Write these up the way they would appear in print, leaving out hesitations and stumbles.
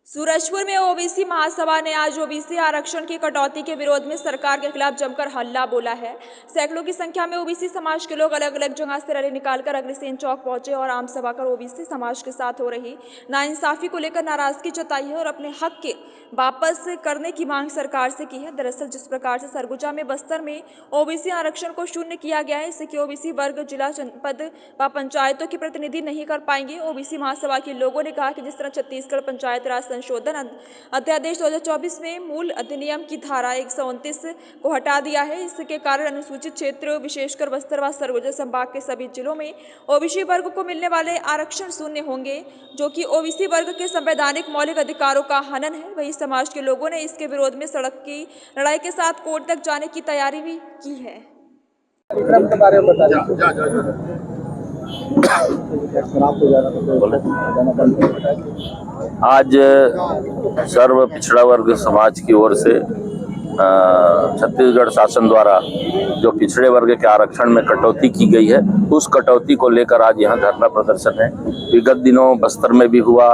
सूरजपुर में ओबीसी महासभा ने आज ओबीसी आरक्षण की कटौती के विरोध में सरकार के खिलाफ जमकर हल्ला बोला है। सैकड़ों की संख्या में ओबीसी समाज के लोग अलग अलग जगह से रैली निकालकर अग्रसेन चौक पहुंचे और आम सभा कर ओबीसी समाज के साथ हो रही नाइंसाफी को लेकर नाराजगी जताई है और अपने हक के वापस करने की मांग सरकार से की है। दरअसल जिस प्रकार से सरगुजा में बस्तर में ओबीसी आरक्षण को शून्य किया गया है, इससे कि ओबीसी वर्ग जिला जनपद व पंचायतों के प्रतिनिधि नहीं कर पाएंगे। ओबीसी महासभा के लोगों ने कहा कि जिस तरह छत्तीसगढ़ पंचायत राज संशोधन अध्यादेश 2024 में मूल अधिनियम की धारा 129 को हटा दिया है, इसके कारण अनुसूचित क्षेत्र विशेषकर बस्तर व सरगुजा संभाग के सभी जिलों में ओबीसी वर्ग को मिलने वाले आरक्षण शून्य होंगे, जो कि ओबीसी वर्ग के संवैधानिक मौलिक अधिकारों का हनन है। वही समाज के लोगों ने इसके विरोध में सड़क की लड़ाई के साथ कोर्ट तक जाने की तैयारी भी की है। आज सर्व पिछड़ा वर्ग समाज की ओर से छत्तीसगढ़ शासन द्वारा जो पिछड़े वर्ग के आरक्षण में कटौती की गई है, उस कटौती को लेकर आज यहाँ धरना प्रदर्शन है। विगत दिनों बस्तर में भी हुआ,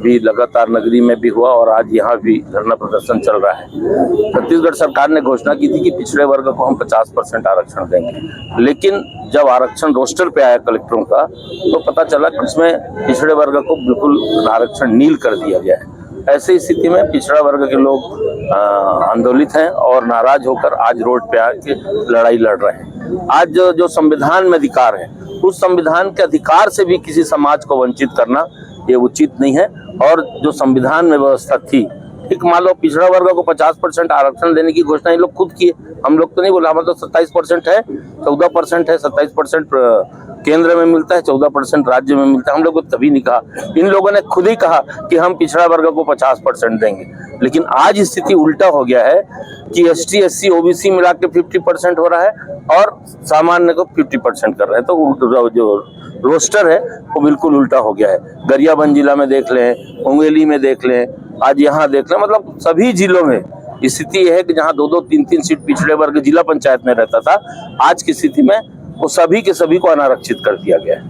भी लगातार नगरी में भी हुआ और आज यहाँ भी धरना प्रदर्शन चल रहा है। छत्तीसगढ़ सरकार ने घोषणा की थी कि पिछड़े वर्ग को हम 50% आरक्षण देंगे, लेकिन जब आरक्षण रोस्टर पे आया कलेक्टरों का तो पता चला कि उसमें पिछड़े वर्ग को बिल्कुल आरक्षण नील कर दिया गया है। ऐसी स्थिति में पिछड़ा वर्ग के लोग आंदोलित हैं और नाराज होकर आज रोड पे आके लड़ाई लड़ रहे हैं। आज जो संविधान में अधिकार है, उस संविधान के अधिकार से भी किसी समाज को वंचित करना ये उचित नहीं है। और जो संविधान में व्यवस्था थी, ठीक मान लो पिछड़ा वर्ग को 50% आरक्षण देने की घोषणा ये लोग खुद किए, हम लोग तो नहीं बोला। हमारा तो 27% है, 14% है, 27% केंद्र में मिलता है, 14% राज्य में मिलता है। हम लोग को तभी नहीं कहा, इन लोगों ने खुद ही कहा कि हम पिछड़ा वर्ग को 50% देंगे। लेकिन आज स्थिति उल्टा हो गया है कि ST SC OBC मिला के 50% हो रहा है और सामान्य को 50% कर रहे हैं। तो जो रोस्टर है वो बिल्कुल उल्टा हो गया है। गरियाबंद जिला में देख लें, मुंगेली में देख लें, आज यहाँ देख लें, मतलब सभी जिलों में स्थिति यह है कि जहाँ 2-2, 3-3 सीट पिछड़े वर्ग जिला पंचायत में रहता था, आज की स्थिति में वो सभी के सभी को अनारक्षित कर दिया गया है।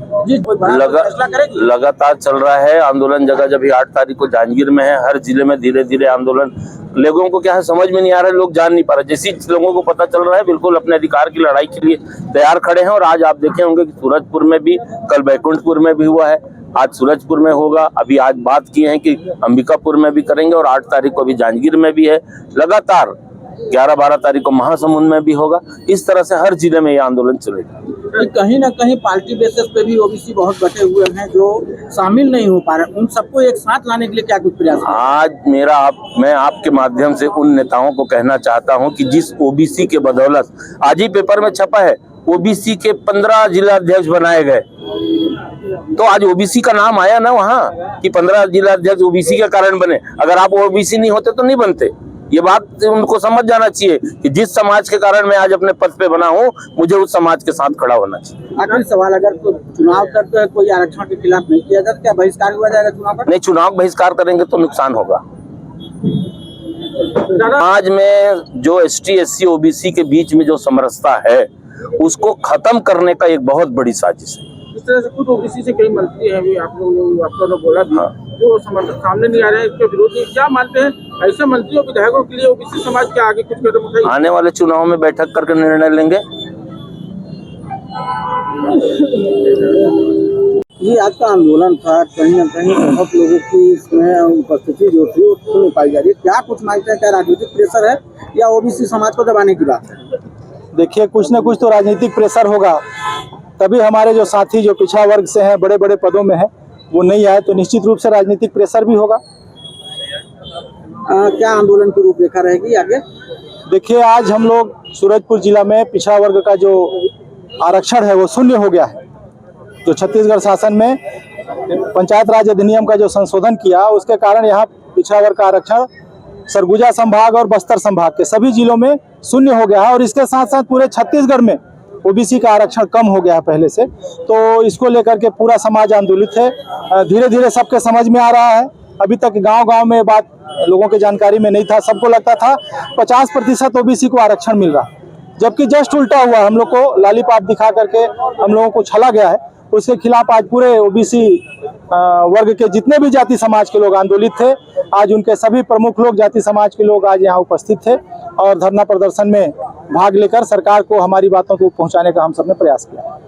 लगातार चल रहा है आंदोलन। जगह जब 8 तारीख को जांजगीर में है, हर जिले में धीरे धीरे आंदोलन। लोगों को क्या है समझ में नहीं आ रहा है, लोग जान नहीं पा रहे। जैसे लोगों को पता चल रहा है, बिल्कुल अपने अधिकार की लड़ाई के लिए तैयार खड़े हैं। और आज आप देखे होंगे कि सूरजपुर में भी, कल बैकुंठपुर में भी हुआ है, आज सूरजपुर में होगा। अभी आज बात की है कि अंबिकापुर में भी करेंगे और 8 तारीख को भी जांजगीर में भी है। लगातार 11-12 तारीख को महासमुंद में भी होगा। इस तरह से हर जिले में ये आंदोलन चलेगा। कहीं ना कहीं पार्टी बेसिस पे भी ओबीसी बहुत बटे हुए हैं जो शामिल नहीं हो पा रहे, उन सबको एक साथ लाने के लिए क्या कुछ प्रयास है? आज मैं आपके माध्यम से उन नेताओं को कहना चाहता हूं कि जिस ओबीसी के बदौलत आज ही पेपर में छपा है, ओबीसी के 15 जिला अध्यक्ष बनाए गए, तो आज ओबीसी का नाम आया ना वहाँ कि 15 जिला अध्यक्ष ओबीसी के कारण बने। अगर आप ओबीसी नहीं होते तो नहीं बनते। ये बात उनको समझ जाना चाहिए कि जिस समाज के कारण मैं आज अपने पद पे बना हूँ, मुझे उस समाज के साथ खड़ा होना चाहिए। आखिरी सवाल, अगर तो चुनाव तक कोई आरक्षण के खिलाफ नहीं किया जाता, क्या बहिष्कार हुआ जाएगा चुनाव पर? नहीं, चुनाव बहिष्कार करेंगे तो नुकसान होगा। समाज में जो ST SC OBC के बीच में जो समरसता है, उसको खत्म करने का एक बहुत बड़ी साजिश है। इस तरह से खुद ओबीसी से कई मंत्री हैं, भी आप लोग बोला भी, जो समर्थक सामने नहीं आ रहे हैं, इसके विरोधी क्या मानते हैं? ऐसे मंत्रियों विधायकों के लिए ओबीसी समाज के आगे कुछ कदम उठाइए। आने वाले चुनाव में बैठक करके निर्णय लेंगे। ये आज का आंदोलन था, कहीं ना कहीं बहुत लोगों की इसमें उपस्थिति जो थी वो नहीं पाई जा रही है। क्या कुछ मानते हैं, क्या राजनीतिक प्रेशर है या ओबीसी समाज को दबाने की बात है? देखिए, कुछ न कुछ तो राजनीतिक प्रेशर होगा, तभी हमारे जो साथी जो पिछड़ा वर्ग से हैं, बड़े बड़े पदों में हैं, वो नहीं आए, तो निश्चित रूप से राजनीतिक प्रेशर भी होगा। क्या आंदोलन की रूपरेखा रहेगी आगे? देखिए, आज हम लोग सूरजपुर जिला में पिछड़ा वर्ग का जो आरक्षण है वो शून्य हो गया है। जो छत्तीसगढ़ शासन में पंचायत राज अधिनियम का जो संशोधन किया, उसके कारण यहाँ पिछड़ा वर्ग का आरक्षण सरगुजा संभाग और बस्तर संभाग के सभी जिलों में शून्य हो गया है। और इसके साथ साथ पूरे छत्तीसगढ़ में ओबीसी का आरक्षण कम हो गया है पहले से। तो इसको लेकर के पूरा समाज आंदोलित है। धीरे धीरे सबके समझ में आ रहा है। अभी तक गांव-गांव में बात लोगों के जानकारी में नहीं था। सबको लगता था 50% ओबीसी को आरक्षण मिल रहा, जबकि जस्ट उल्टा हुआ। हम लोग को लॉलीपॉप दिखा करके हम लोगों को छला गया है। उसके खिलाफ आज पूरे ओबीसी वर्ग के जितने भी जाति समाज के लोग आंदोलित थे, आज उनके सभी प्रमुख लोग जाति समाज के लोग आज यहाँ उपस्थित थे और धरना प्रदर्शन में भाग लेकर सरकार को हमारी बातों को पहुँचाने का हम सबने प्रयास किया।